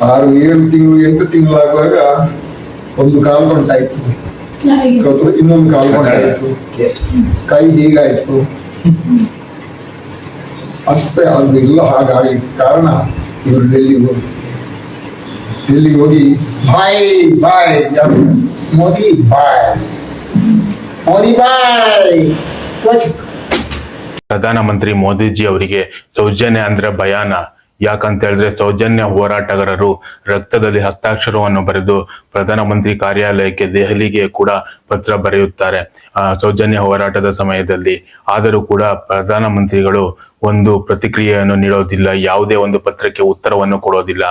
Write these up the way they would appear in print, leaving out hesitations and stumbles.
6-7 ತಿಂಗಳು 8 ತಿಂಗಳಾಗುವಾಗ ಒಂದು ಕಾಲು ಗಂಟಾಯ್ತು, ಸ್ವಲ್ಪ ಇನ್ನೊಂದು ಕಾಲು ಗಂಟಾಯ್ತು, ಕೈ ಹೀಗಾಯ್ತು ಅಷ್ಟೇ. ಅದೆಲ್ಲ ಹಾಗಾಗಿ ಕಾರಣ ಇವರು ಡೆಲ್ಲಿಗೆ ಹೋಗಿ ಬಾಯ್ ಬಾಯ್ ಮೋದಿ ಬಾಯ್ ಮೋದಿ ಬಾಯ್. ಪ್ರಧಾನಮಂತ್ರಿ ಮೋದಿಜಿ ಅವರಿಗೆ ಸೌಜನ್ಯ ಅಂದ್ರೆ ಭಯಾನ. ಯಾಕಂತ ಹೇಳಿದ್ರೆ ಸೌಜನ್ಯ ಹೋರಾಟಗಾರರು ರಕ್ತದಲ್ಲಿ ಹಸ್ತಾಕ್ಷರವನ್ನು ಬರೆದು ಪ್ರಧಾನಮಂತ್ರಿ ಕಾರ್ಯಾಲಯಕ್ಕೆ ದೆಹಲಿಗೆ ಕೂಡ ಪತ್ರ ಬರೆಯುತ್ತಾರೆ ಸೌಜನ್ಯ ಹೋರಾಟದ ಸಮಯದಲ್ಲಿ. ಆದರೂ ಕೂಡ ಪ್ರಧಾನಮಂತ್ರಿಗಳು ಒಂದು ಪ್ರತಿಕ್ರಿಯೆಯನ್ನು ನೀಡೋದಿಲ್ಲ, ಯಾವುದೇ ಒಂದು ಪತ್ರಕ್ಕೆ ಉತ್ತರವನ್ನು ಕೊಡೋದಿಲ್ಲ.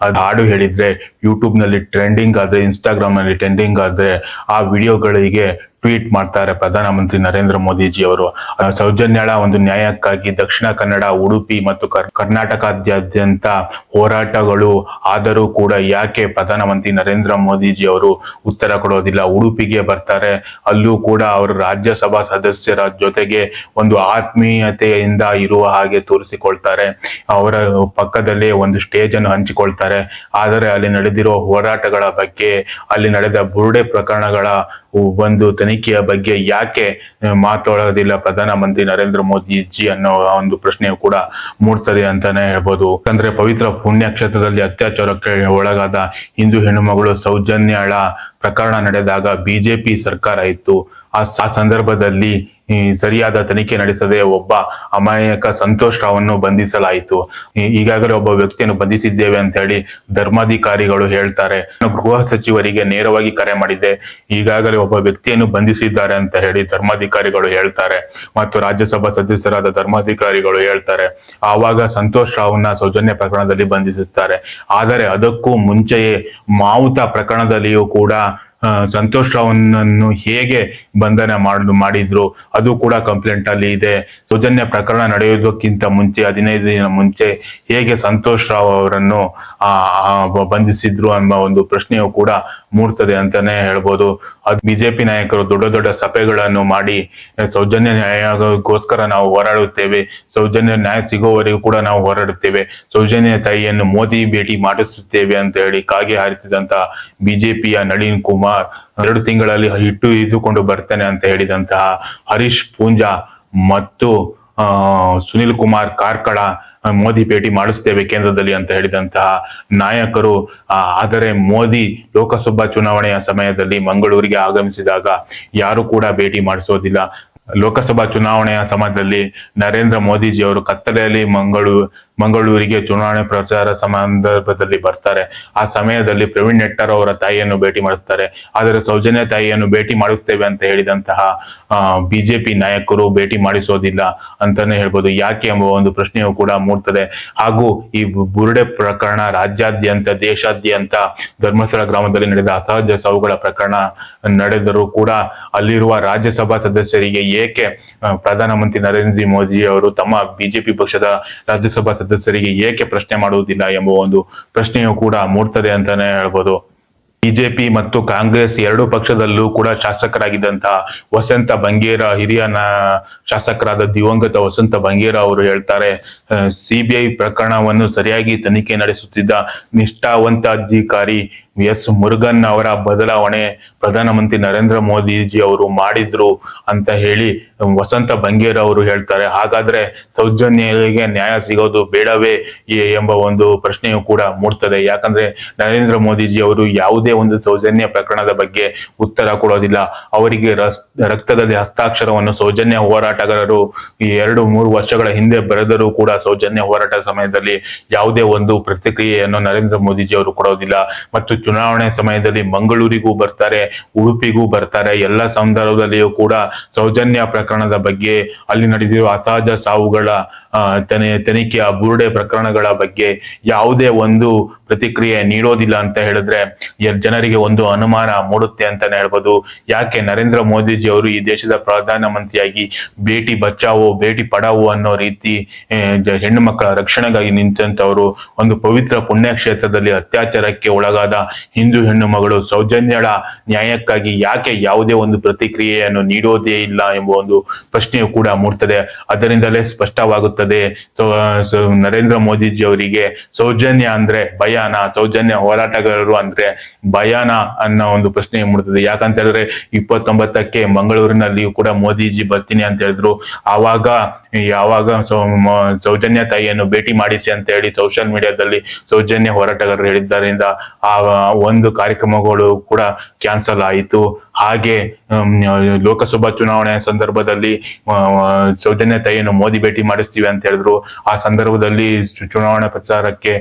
ಅದು ಹಾಡು ಹೇಳಿದ್ರೆ ಯೂಟ್ಯೂಬ್ ನಲ್ಲಿ ಟ್ರೆಂಡಿಂಗ್ ಆದ್ರೆ, ಇನ್ಸ್ಟಾಗ್ರಾಮ್ ನಲ್ಲಿ ಟ್ರೆಂಡಿಂಗ್ ಆದ್ರೆ ಆ ವಿಡಿಯೋಗಳಿಗೆ ಟ್ವೀಟ್ ಮಾಡ್ತಾರೆ ಪ್ರಧಾನಮಂತ್ರಿ ನರೇಂದ್ರ ಮೋದಿಜಿ ಅವರು. ಸೌಜನ್ಯಳ ಒಂದು ನ್ಯಾಯಕ್ಕಾಗಿ ದಕ್ಷಿಣ ಕನ್ನಡ, ಉಡುಪಿ ಮತ್ತು ಕರ್ನಾಟಕದಾದ್ಯಂತ ಹೋರಾಟಗಳು ಆದರೂ ಕೂಡ ಯಾಕೆ ಪ್ರಧಾನಮಂತ್ರಿ ನರೇಂದ್ರ ಮೋದಿಜಿ ಅವರು ಉತ್ತರ ಕೊಡೋದಿಲ್ಲ? ಉಡುಪಿಗೆ ಬರ್ತಾರೆ, ಅಲ್ಲೂ ಕೂಡ ಅವರು ರಾಜ್ಯಸಭಾ ಸದಸ್ಯರ ಜೊತೆಗೆ ಒಂದು ಆತ್ಮೀಯತೆಯಿಂದ ಇರುವ ಹಾಗೆ ತೋರಿಸಿಕೊಳ್ತಾರೆ. ಅವರ ಪಕ್ಕದಲ್ಲೇ ಒಂದು ಸ್ಟೇಜ್ ಅನ್ನು ಹಂಚಿಕೊಳ್ತಾರೆ. ಆದರೆ ಅಲ್ಲಿ ನಡೆದಿರುವ ಹೋರಾಟಗಳ ಬಗ್ಗೆ, ಅಲ್ಲಿ ನಡೆದ ಬುರುಡೆ ಪ್ರಕರಣಗಳ ಒಂದು ತನಿಖೆಯ ಬಗ್ಗೆ ಯಾಕೆ ಮಾತಾಡೋದಿಲ್ಲ ಪ್ರಧಾನಮಂತ್ರಿ ನರೇಂದ್ರ ಮೋದಿಜಿ ಅನ್ನೋ ಒಂದು ಪ್ರಶ್ನೆಯು ಕೂಡ ಮೂಡ್ತದೆ ಅಂತಾನೆ ಹೇಳ್ಬೋದು. ಯಾಕಂದ್ರೆ ಪವಿತ್ರ ಪುಣ್ಯಕ್ಷೇತ್ರದಲ್ಲಿ ಅತ್ಯಾಚಾರಕ್ಕೆ ಒಳಗಾದ ಹಿಂದೂ ಹೆಣ್ಣುಮಗಳು ಸೌಜನ್ಯಳ ಪ್ರಕರಣ ನಡೆದಾಗ ಬಿಜೆಪಿ ಸರ್ಕಾರ ಇತ್ತು. ಆ ಸಂದರ್ಭದಲ್ಲಿ ಸರಿಯಾದ ತನಿಖೆ ನಡೆಸದೆ ಒಬ್ಬ ಅಮಾಯಕ ಸಂತೋಷ್ ರಾವನ್ನು ಬಂಧಿಸಲಾಯಿತು. ಈಗಾಗಲೇ ಒಬ್ಬ ವ್ಯಕ್ತಿಯನ್ನು ಬಂಧಿಸಿದ್ದೇವೆ ಅಂತ ಹೇಳಿ ಧರ್ಮಾಧಿಕಾರಿಗಳು ಹೇಳ್ತಾರೆ. ಗೃಹ ಸಚಿವರಿಗೆ ನೇರವಾಗಿ ಕರೆ ಮಾಡಿದ್ದೆ, ಈಗಾಗಲೇ ಒಬ್ಬ ವ್ಯಕ್ತಿಯನ್ನು ಬಂಧಿಸಿದ್ದಾರೆ ಅಂತ ಹೇಳಿ ಧರ್ಮಾಧಿಕಾರಿಗಳು ಹೇಳ್ತಾರೆ, ಮತ್ತು ರಾಜ್ಯಸಭಾ ಸದಸ್ಯರಾದ ಧರ್ಮಾಧಿಕಾರಿಗಳು ಹೇಳ್ತಾರೆ. ಆವಾಗ ಸಂತೋಷ್ ರಾವ್ನ ಸೌಜನ್ಯ ಪ್ರಕರಣದಲ್ಲಿ ಬಂಧಿಸುತ್ತಾರೆ. ಆದರೆ ಅದಕ್ಕೂ ಮುಂಚೆಯೇ ಮಾವುತ ಪ್ರಕರಣದಲ್ಲಿಯೂ ಕೂಡ ಸಂತೋಷ್ ರಾವ್ನನ್ನು ಹೇಗೆ ಬಂಧನ ಮಾಡಿದ್ರು ಅದು ಕೂಡ ಕಂಪ್ಲೇಂಟ್ ಅಲ್ಲಿ ಇದೆ. ಸೌಜನ್ಯ ಪ್ರಕರಣ ನಡೆಯುವುದಕ್ಕಿಂತ ಮುಂಚೆ 15 ದಿನ ಮುಂಚೆ ಹೇಗೆ ಸಂತೋಷ್ ರಾವ್ ಅವರನ್ನು ಬಂಧಿಸಿದ್ರು ಅನ್ನೋ ಒಂದು ಪ್ರಶ್ನೆಯು ಕೂಡ ಮೂಡ್ತದೆ ಅಂತಾನೆ ಹೇಳ್ಬೋದು. ಅದು ಬಿಜೆಪಿ ನಾಯಕರು ದೊಡ್ಡ ದೊಡ್ಡ ಸಭೆಗಳನ್ನು ಮಾಡಿ ಸೌಜನ್ಯ ನ್ಯಾಯಕ್ಕೋಸ್ಕರ ನಾವು ಹೋರಾಡುತ್ತೇವೆ, ಸೌಜನ್ಯ ನ್ಯಾಯ ಸಿಗೋವರೆಗೂ ಕೂಡ ನಾವು ಹೋರಾಡುತ್ತೇವೆ, ಸೌಜನ್ಯ ತಾಯಿಯನ್ನು ಮೋದಿ ಭೇಟಿ ಮಾಡಿಸುತ್ತೇವೆ ಅಂತ ಹೇಳಿ ಕಾಗೆ ಹಾರಿಸಿದಂತ ಬಿಜೆಪಿಯ ನಳಿನ್ ಕುಮಾರ್ 2 ತಿಂಗಳಲ್ಲಿ ಇದ್ದುಕೊಂಡು ಬರ್ತೇನೆ ಅಂತ ಹೇಳಿದಂತಹ ಹರೀಶ್ ಪೂಂಜಾ ಮತ್ತು ಸುನಿಲ್ ಕುಮಾರ್ ಕಾರ್ಕಳ ಮೋದಿ ಭೇಟಿ ಮಾಡಿಸ್ತೇವೆ ಕೇಂದ್ರದಲ್ಲಿ ಅಂತ ಹೇಳಿದಂತಹ ನಾಯಕರು. ಆದರೆ ಮೋದಿ ಲೋಕಸಭಾ ಚುನಾವಣೆಯ ಸಮಯದಲ್ಲಿ ಮಂಗಳೂರಿಗೆ ಆಗಮಿಸಿದಾಗ ಯಾರು ಕೂಡ ಭೇಟಿ ಮಾಡಿಸೋದಿಲ್ಲ. ಲೋಕಸಭಾ ಚುನಾವಣೆಯ ಸಮಯದಲ್ಲಿ ನರೇಂದ್ರ ಮೋದಿಜಿ ಅವರು ಕತ್ತಲೆಯಲ್ಲಿ ಮಂಗಳೂರಿಗೆ ಚುನಾವಣೆ ಪ್ರಚಾರ ಸಂದರ್ಭದಲ್ಲಿ ಬರ್ತಾರೆ. ಆ ಸಮಯದಲ್ಲಿ ಪ್ರವೀಣ್ ನೆಟ್ಟರ್ ಅವರ ತಾಯಿಯನ್ನು ಭೇಟಿ ಮಾಡಿಸ್ತಾರೆ. ಆದರೆ ಸೌಜನ್ಯ ತಾಯಿಯನ್ನು ಭೇಟಿ ಮಾಡಿಸ್ತೇವೆ ಅಂತ ಹೇಳಿದಂತಹ ಬಿಜೆಪಿ ನಾಯಕರು ಭೇಟಿ ಮಾಡಿಸೋದಿಲ್ಲ ಅಂತಾನೆ ಹೇಳ್ಬೋದು. ಯಾಕೆ ಎಂಬ ಒಂದು ಪ್ರಶ್ನೆಯು ಕೂಡ ಮೂಡ್ತದೆ. ಹಾಗೂ ಈ ಬುರುಡೆ ಪ್ರಕರಣ ರಾಜ್ಯಾದ್ಯಂತ, ದೇಶಾದ್ಯಂತ ಧರ್ಮಸ್ಥಳ ಗ್ರಾಮದಲ್ಲಿ ನಡೆದ ಅಸಹಜ ಸಾವುಗಳ ಪ್ರಕರಣ ನಡೆದರೂ ಕೂಡ ಅಲ್ಲಿರುವ ರಾಜ್ಯಸಭಾ ಸದಸ್ಯರಿಗೆ ಏಕೆ ಪ್ರಧಾನಮಂತ್ರಿ ನರೇಂದ್ರ ಮೋದಿ ಅವರು ತಮ್ಮ ಬಿಜೆಪಿ ಪಕ್ಷದ ರಾಜ್ಯಸಭಾ ಸದಸ್ಯರಿಗೆ ಏಕೆ ಪ್ರಶ್ನೆ ಮಾಡುವುದಿಲ್ಲ ಎಂಬ ಒಂದು ಪ್ರಶ್ನೆಯು ಕೂಡ ಮೂಡ್ತದೆ ಅಂತಾನೆ ಹೇಳ್ಬೋದು. ಬಿಜೆಪಿ ಮತ್ತು ಕಾಂಗ್ರೆಸ್ ಎರಡೂ ಪಕ್ಷದಲ್ಲೂ ಕೂಡ ಶಾಸಕರಾಗಿದ್ದಂತಹ ವಸಂತ ಬಂಗೇರ, ಹಿರಿಯ ಶಾಸಕರಾದ ದಿವಂಗತ ವಸಂತ ಬಂಗೇರ ಅವರು ಹೇಳ್ತಾರೆ, ಸಿಬಿಐ ಪ್ರಕರಣವನ್ನು ಸರಿಯಾಗಿ ತನಿಖೆ ನಡೆಸುತ್ತಿದ್ದ ನಿಷ್ಠಾವಂತ ಅಧಿಕಾರಿ ಎಸ್ ಮುರುಗನ್ ಅವರ ಬದಲಾವಣೆ ಪ್ರಧಾನಮಂತ್ರಿ ನರೇಂದ್ರ ಮೋದಿಜಿ ಅವರು ಮಾಡಿದ್ರು ಅಂತ ಹೇಳಿ ವಸಂತ ಬಂಗೇರ ಅವರು ಹೇಳ್ತಾರೆ. ಹಾಗಾದ್ರೆ ಸೌಜನ್ಯಗೆ ನ್ಯಾಯ ಸಿಗೋದು ಬೇಡವೇ ಎಂಬ ಒಂದು ಪ್ರಶ್ನೆಯು ಕೂಡ ಮೂಡ್ತದೆ. ಯಾಕಂದ್ರೆ ನರೇಂದ್ರ ಮೋದಿಜಿ ಅವರು ಯಾವುದೇ ಒಂದು ಸೌಜನ್ಯ ಪ್ರಕರಣದ ಬಗ್ಗೆ ಉತ್ತರ ಕೊಡೋದಿಲ್ಲ. ಅವರಿಗೆ ರಕ್ತದಲ್ಲಿ ಹಸ್ತಾಕ್ಷರವನ್ನು ಸೌಜನ್ಯ ಹೋರಾಟಗಾರರು 2-3 ವರ್ಷಗಳ ಹಿಂದೆ ಬರೆದರೂ ಕೂಡ ಸೌಜನ್ಯ ಹೋರಾಟ ಸಮಯದಲ್ಲಿ ಯಾವುದೇ ಒಂದು ಪ್ರತಿಕ್ರಿಯೆಯನ್ನು ನರೇಂದ್ರ ಮೋದಿಜಿ ಅವರು ಕೊಡೋದಿಲ್ಲ. ಮತ್ತು ಚುನಾವಣೆ ಸಮಯದಲ್ಲಿ ಮಂಗಳೂರಿಗೂ ಬರ್ತಾರೆ, ಉಡುಪಿಗೂ ಬರ್ತಾರೆ. ಎಲ್ಲ ಸಂದರ್ಭದಲ್ಲಿಯೂ ಕೂಡ ಸೌಜನ್ಯ ಪ್ರಕರಣದ ಬಗ್ಗೆ, ಅಲ್ಲಿ ನಡೆದಿರುವ ಅಸಹಜ ಸಾವುಗಳ ತನಿಖೆಯ ಬುರುಡೆ ಪ್ರಕರಣಗಳ ಬಗ್ಗೆ ಯಾವುದೇ ಒಂದು ಪ್ರತಿಕ್ರಿಯೆ ನೀಡೋದಿಲ್ಲ ಅಂತ ಹೇಳಿದ್ರೆ ಜನರಿಗೆ ಒಂದು ಅನುಮಾನ ಮೂಡುತ್ತೆ ಅಂತಾನೆ ಹೇಳ್ಬೋದು. ಯಾಕೆ ನರೇಂದ್ರ ಮೋದಿಜಿ ಅವರು ಈ ದೇಶದ ಪ್ರಧಾನಮಂತ್ರಿಯಾಗಿ ಬೇಟಿ ಬಚಾವೋ ಬೇಟಿ ಪಡಾವೋ ಅನ್ನೋ ರೀತಿ ಹೆಣ್ಣು ಮಕ್ಕಳ ರಕ್ಷಣೆಗಾಗಿ ನಿಂತಂತವರು ಒಂದು ಪವಿತ್ರ ಪುಣ್ಯಕ್ಷೇತ್ರದಲ್ಲಿ ಅತ್ಯಾಚಾರಕ್ಕೆ ಒಳಗಾದ ಹಿಂದೂ ಹೆಣ್ಣು ಮಗಳು ಸೌಜನ್ಯಳ ನ್ಯಾಯಕ್ಕಾಗಿ ಯಾಕೆ ಯಾವುದೇ ಒಂದು ಪ್ರತಿಕ್ರಿಯೆಯನ್ನು ನೀಡೋದೇ ಇಲ್ಲ ಎಂಬ ಒಂದು ಪ್ರಶ್ನೆಯು ಕೂಡ ಮೂಡ್ತದೆ. ಅದರಿಂದಲೇ ಸ್ಪಷ್ಟವಾಗುತ್ತದೆ ನರೇಂದ್ರ ಮೋದಿಜಿ ಅವರಿಗೆ ಸೌಜನ್ಯ ಅಂದ್ರೆ ಭಯಾನ, ಸೌಜನ್ಯ ಹೋರಾಟಗಾರರು ಅಂದ್ರೆ ಭಯಾನ ಅನ್ನೋ ಒಂದು ಪ್ರಶ್ನೆ ಮೂಡ್ತದೆ. ಯಾಕಂತ ಹೇಳಿದ್ರೆ 29ಕ್ಕೆ ಮಂಗಳೂರಿನಲ್ಲಿಯೂ ಕೂಡ ಮೋದಿಜಿ ಬರ್ತೀನಿ ಅಂತ ಹೇಳಿದ್ರು. ಯಾವಾಗ ಸೌಜನ್ಯ ತಾಯಿಯನ್ನು ಭೇಟಿ ಮಾಡಿಸಿ ಅಂತ ಹೇಳಿ ಸೋಷಿಯಲ್ ಮೀಡಿಯಾದಲ್ಲಿ ಸೌಜನ್ಯ ಹೋರಾಟಗಾರರು ಹೇಳಿದ್ದರಿಂದ ಆ ಒಂದು ಕಾರ್ಯಕ್ರಮಗಳು ಕೂಡ ಕ್ಯಾನ್ಸಲ್ ಆಯಿತು. ಹಾಗೆ ಲೋಕಸಭಾ ಚುನಾವಣೆ ಸಂದರ್ಭದಲ್ಲಿ ಸೌಜನ್ಯ ತಾಯಿಯನ್ನು ಮೋದಿ ಭೇಟಿ ಮಾಡಿಸ್ತೀವಿ ಅಂತ ಹೇಳಿದ್ರು. ಆ ಸಂದರ್ಭದಲ್ಲಿ ಚುನಾವಣಾ ಪ್ರಚಾರಕ್ಕೆ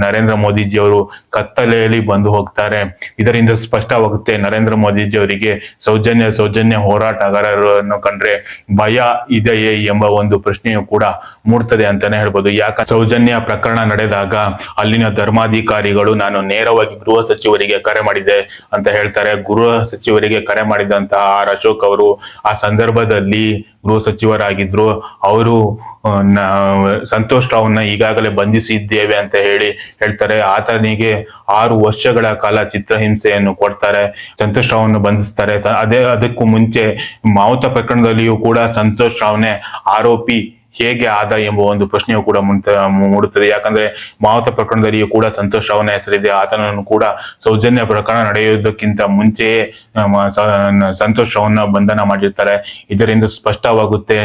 ನರೇಂದ್ರ ಮೋದಿಜಿ ಅವರು ಕತ್ತಲೆಯಲ್ಲಿ ಬಂದು ಹೋಗ್ತಾರೆ. ಇದರಿಂದ ಸ್ಪಷ್ಟವಾಗುತ್ತೆ ನರೇಂದ್ರ ಮೋದಿಜಿ ಅವರಿಗೆ ಸೌಜನ್ಯ ಹೋರಾಟಗಾರರನ್ನು ಕಂಡ್ರೆ ಭಯ ಇದೆಯೇ ಎಂಬ ಒಂದು ಪ್ರಶ್ನೆಯು ಕೂಡ ಮೂಡ್ತದೆ ಅಂತಾನೆ ಹೇಳ್ಬೋದು. ಸೌಜನ್ಯ ಪ್ರಕರಣ ನಡೆದಾಗ ಅಲ್ಲಿನ ಧರ್ಮಾಧಿಕಾರಿಗಳು ನಾನು ನೇರವಾಗಿ ಗೃಹ ಸಚಿವರಿಗೆ ಕರೆ ಮಾಡಿದೆ ಅಂತ ಹೇಳ್ತಾರೆ. ಗೃಹ ಸಚಿವರಿಗೆ ಕರೆ ಮಾಡಿದಂತಹ ಆರ್ ಅಶೋಕ್ ಅವರು ಆ ಸಂದರ್ಭದಲ್ಲಿ ಗೃಹ ಸಚಿವರಾಗಿದ್ರು. ಅವರು ಸಂತೋಷ್ ರಾವ್ನ ಈಗಾಗಲೇ ಬಂಧಿಸಿದ್ದೇವೆ ಅಂತ ಹೇಳ್ತಾರೆ. ಆತನಿಗೆ 6 ವರ್ಷಗಳ ಕಾಲ ಚಿತ್ರಹಿಂಸೆಯನ್ನು ಕೊಡ್ತಾರೆ. ಸಂತೋಷ್ ರಾವ್ನ ಬಂಧಿಸ್ತಾರೆ. ಅದಕ್ಕೂ ಮುಂಚೆ ಮಾವುತ ಪ್ರಕರಣದಲ್ಲಿಯೂ ಕೂಡ ಸಂತೋಷ್ ರಾವ್ನೇ ಆರೋಪಿ ಹೇಗೆ ಆದ ಎಂಬ ಒಂದು ಪ್ರಶ್ನೆಯು ಕೂಡ ಮೂಡುತ್ತದೆ. ಯಾಕಂದ್ರೆ ಮಾವುತ ಪ್ರಕರಣದಲ್ಲಿಯೂ ಕೂಡ ಸಂತೋಷ್ ರಾವ್ನ ಹೆಸರಿದೆ. ಆತನನ್ನು ಕೂಡ ಸೌಜನ್ಯ ಪ್ರಕರಣ ನಡೆಯುವುದಕ್ಕಿಂತ ಮುಂಚೆಯೇ ಸಂತೋಷ್ ರಾವ್ನ ಬಂಧನ ಮಾಡಿರ್ತಾರೆ. ಇದರಿಂದ ಸ್ಪಷ್ಟವಾಗುತ್ತೆ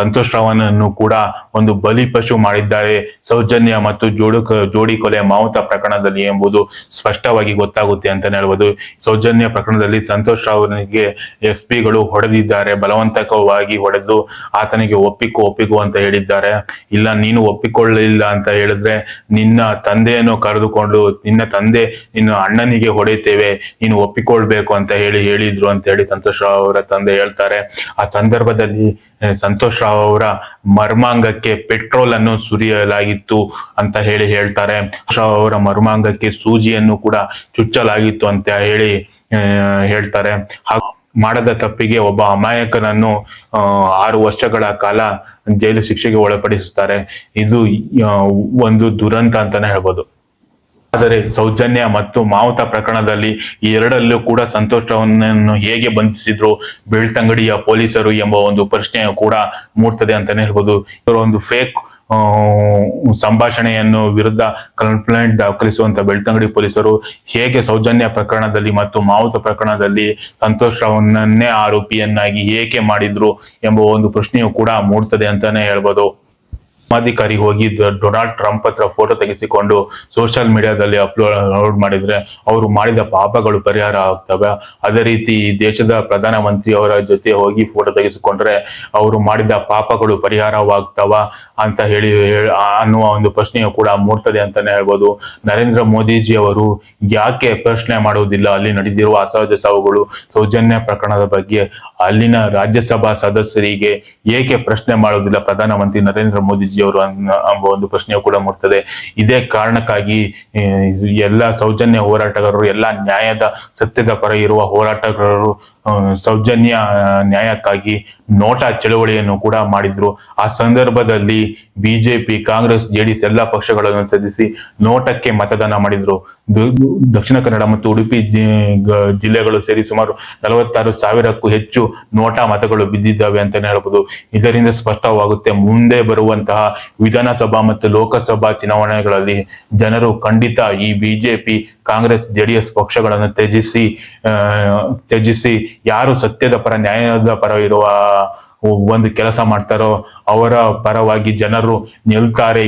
ಸಂತೋಷ್ ರಾವ್ನನ್ನು ಕೂಡ ಒಂದು ಬಲಿಪಶು ಮಾಡಿದ್ದಾರೆ ಸೌಜನ್ಯ ಮತ್ತು ಜೋಡಿ ಕೊಲೆ ಮಾವುತ ಪ್ರಕರಣದಲ್ಲಿ ಎಂಬುದು ಸ್ಪಷ್ಟವಾಗಿ ಗೊತ್ತಾಗುತ್ತೆ ಅಂತಾನೆ ಹೇಳ್ಬೋದು. ಸೌಜನ್ಯ ಪ್ರಕರಣದಲ್ಲಿ ಸಂತೋಷ್ ರಾವ್ನಿಗೆ SP ಗಳು ಹೊಡೆದಿದ್ದಾರೆ, ಬಲವಂತಕವಾಗಿ ಹೊಡೆದು ಆತನಿಗೆ ಒಪ್ಪಿಕೋ ಅಂತ ಹೇಳಿದ್ದಾರೆ. ಇಲ್ಲ ನೀನು ಒಪ್ಪಿಕೊಳ್ಳಲಿಲ್ಲ ಅಂತ ಹೇಳಿದ್ರೆ ನಿನ್ನ ತಂದೆಯನ್ನು ಕರೆದುಕೊಂಡು ನಿನ್ನ ಅಣ್ಣನಿಗೆ ಹೊಡೆಯುತ್ತೇವೆ, ನೀನು ಒಪ್ಪಿಕೊಳ್ಬೇಕು ಅಂತ ಹೇಳಿದ್ರು ಅಂತ ಹೇಳಿ ಸಂತೋಷ್ ರಾವ್ ಅವರ ತಂದೆ ಹೇಳ್ತಾರೆ. ಆ ಸಂದರ್ಭದಲ್ಲಿ ಸಂತೋಷ್ ರಾವ್ ಅವರ ಮರ್ಮಾಂಗಕ್ಕೆ ಪೆಟ್ರೋಲ್ ಅನ್ನು ಸುರಿಯಲಾಗಿತ್ತು ಅಂತ ಹೇಳ್ತಾರೆ. ರಾವ್ ಅವರ ಮರ್ಮಾಂಗಕ್ಕೆ ಸೂಜಿಯನ್ನು ಕೂಡ ಚುಚ್ಚಲಾಗಿತ್ತು ಅಂತ ಹೇಳ್ತಾರೆ. ಮಾಡದ ತಪ್ಪಿಗೆ ಒಬ್ಬ ಅಮಾಯಕನನ್ನು 6 ವರ್ಷಗಳ ಕಾಲ ಜೈಲು ಶಿಕ್ಷೆಗೆ ಒಳಪಡಿಸುತ್ತಾರೆ. ಇದು ಒಂದು ದುರಂತ ಅಂತಾನೆ ಹೇಳ್ಬೋದು. ಆದರೆ ಸೌಜನ್ಯ ಮತ್ತು ಮಾವುತ ಪ್ರಕರಣದಲ್ಲಿ ಈ ಎರಡಲ್ಲೂ ಕೂಡ ಸಂತೋಷ್ ರಾವ್ನನ್ನು ಹೇಗೆ ಬಂಧಿಸಿದ್ರು ಬೆಳ್ತಂಗಡಿಯ ಪೊಲೀಸರು ಎಂಬ ಒಂದು ಪ್ರಶ್ನೆಯು ಕೂಡ ಮೂಡ್ತದೆ ಅಂತಾನೆ ಹೇಳ್ಬೋದು. ಇವರು ಒಂದು ಫೇಕ್ ಸಂಭಾಷಣೆಯನ್ನು ವಿರುದ್ಧ ಕಂಪ್ಲೇಂಟ್ ದಾಖಲಿಸುವಂತ ಬೆಳ್ತಂಗಡಿ ಪೊಲೀಸರು ಹೇಗೆ ಸೌಜನ್ಯ ಪ್ರಕರಣದಲ್ಲಿ ಮತ್ತು ಮಾವುತ ಪ್ರಕರಣದಲ್ಲಿ ಸಂತೋಷ್ ರಾವ್ನನ್ನೇ ಆರೋಪಿಯನ್ನಾಗಿ ಏಕೆ ಮಾಡಿದ್ರು ಎಂಬ ಒಂದು ಪ್ರಶ್ನೆಯು ಕೂಡ ಮೂಡ್ತದೆ ಅಂತಾನೆ ಹೇಳ್ಬೋದು. ಧರ್ಮಾಧಿಕಾರಿ ಹೋಗಿ ಡೊನಾಲ್ಡ್ ಟ್ರಂಪ್ ಹತ್ರ ಫೋಟೋ ತೆಗೆಸಿಕೊಂಡು ಸೋಷಿಯಲ್ ಮೀಡಿಯಾದಲ್ಲಿ ಅಪ್ಲೋಡ್ ಮಾಡಿದ್ರೆ ಅವರು ಮಾಡಿದ ಪಾಪಗಳು ಪರಿಹಾರ ಆಗ್ತವೆ. ಅದೇ ರೀತಿ ದೇಶದ ಪ್ರಧಾನ ಮಂತ್ರಿ ಅವರ ಜೊತೆ ಹೋಗಿ ಫೋಟೋ ತೆಗೆಸಿಕೊಂಡ್ರೆ ಅವರು ಮಾಡಿದ ಪಾಪಗಳು ಪರಿಹಾರವಾಗ್ತವ ಅಂತ ಅನ್ನುವ ಒಂದು ಪ್ರಶ್ನೆಯು ಕೂಡ ಮೂಡ್ತದೆ ಅಂತಾನೆ ಹೇಳ್ಬೋದು. ನರೇಂದ್ರ ಮೋದಿಜಿ ಅವರು ಯಾಕೆ ಪ್ರಶ್ನೆ ಮಾಡುವುದಿಲ್ಲ ಅಲ್ಲಿ ನಡೆದಿರುವ ಅಸಹಜ ಸಾವುಗಳು ಸೌಜನ್ಯ ಪ್ರಕರಣದ ಬಗ್ಗೆ ಅಲ್ಲಿನ ರಾಜ್ಯಸಭಾ ಸದಸ್ಯರಿಗೆ ಏಕೆ ಪ್ರಶ್ನೆ ಮಾಡುವುದಿಲ್ಲ ಪ್ರಧಾನಮಂತ್ರಿ ನರೇಂದ್ರ ಮೋದಿಜಿ ಅವರು ಎಂಬ ಒಂದು ಪ್ರಶ್ನೆಯು ಕೂಡ ಮೂಡ್ತದೆ. ಇದೇ ಕಾರಣಕ್ಕಾಗಿ ಎಲ್ಲ ಸೌಜನ್ಯ ಹೋರಾಟಗಾರರು, ಎಲ್ಲ ನ್ಯಾಯದ ಸತ್ಯದ ಪರ ಇರುವ ಹೋರಾಟಗಾರರು ಸೌಜನ್ಯ ನ್ಯಾಯಕ್ಕಾಗಿ ನೋಟಾ ಚಳವಳಿಯನ್ನು ಕೂಡ ಮಾಡಿದ್ರು. ಆ ಸಂದರ್ಭದಲ್ಲಿ ಬಿಜೆಪಿ, ಕಾಂಗ್ರೆಸ್, JDS ಎಲ್ಲ ಪಕ್ಷಗಳನ್ನು ಸಲ್ಲಿಸಿ ನೋಟಕ್ಕೆ ಮತದಾನ ಮಾಡಿದ್ರು. ದಕ್ಷಿಣ ಕನ್ನಡ ಮತ್ತು ಉಡುಪಿ ಜಿಲ್ಲೆಗಳು ಸೇರಿ ಸುಮಾರು 46,000ಕ್ಕೂ ಹೆಚ್ಚು ನೋಟಾ ಮತಗಳು ಬಿದ್ದಿದ್ದಾವೆ ಅಂತಾನೆ ಹೇಳ್ಬೋದು. ಇದರಿಂದ ಸ್ಪಷ್ಟವಾಗುತ್ತೆ ಮುಂದೆ ಬರುವಂತಹ ವಿಧಾನಸಭಾ ಮತ್ತು ಲೋಕಸಭಾ ಚುನಾವಣೆಗಳಲ್ಲಿ ಜನರು ಖಂಡಿತ ಈ ಬಿಜೆಪಿ, ಕಾಂಗ್ರೆಸ್, JDS ಪಕ್ಷಗಳನ್ನು ತ್ಯಜಿಸಿ ಯಾರು ಸತ್ಯದ ಪರ, ನ್ಯಾಯದ ಪರ ಇರುವ ಒಂದು ಕೆಲಸ ಮಾಡ್ತಾರೋ ಅವರ ಪರವಾಗಿ ಜನರು ನಿಲ್ತಾರೆ